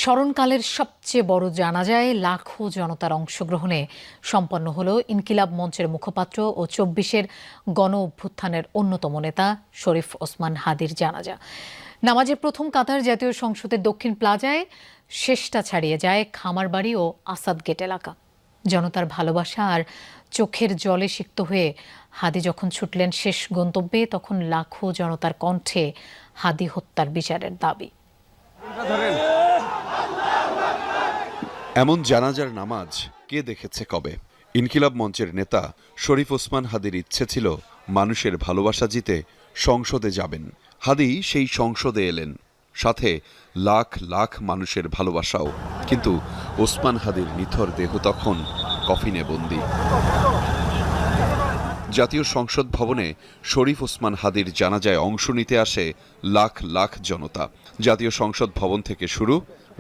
স্মরণকালের সবচেয়ে বড় জানাজায় লাখো জনতার অংশগ্রহণে সম্পন্ন হলো ইনকিলাব মঞ্চের মুখপাত্র ও ২৪-এর গণ অভ্যুত্থানের অন্যতম নেতা শরীফ ওসমান হাদির জানাজা। নামাজের প্রথম কাতার জাতীয় সংসদের দক্ষিণ প্লাজায়, শেষটা ছাড়িয়ে যায় খামারবাড়ি ও আসাদ গেট এলাকা। জনতার ভালোবাসা আর চোখের জলে সিক্ত হয়ে হাদি যখন ছুটলেন শেষ গন্তব্যে, তখন লাখো জনতার কণ্ঠে হাদি হত্যার বিচারের দাবি। এমন জানাজার নামাজ কে দেখেছে কবে? ইনকিলাব মঞ্চের নেতা শরীফ ওসমান হাদির ইচ্ছে ছিল মানুষের ভালোবাসা জিতে সংসদে যাবেন। হাদি সেই সংসদে এলেন, সাথে লাখ লাখ মানুষের ভালোবাসাও। কিন্তু ওসমান হাদির নিথর দেহ তখন কফিনে বন্দী। জাতীয় সংসদ ভবনে শরীফ ওসমান হাদির জানাজায় অংশ নিতে আসে লাখ লাখ জনতা। জাতীয় সংসদ ভবন থেকে শুরু,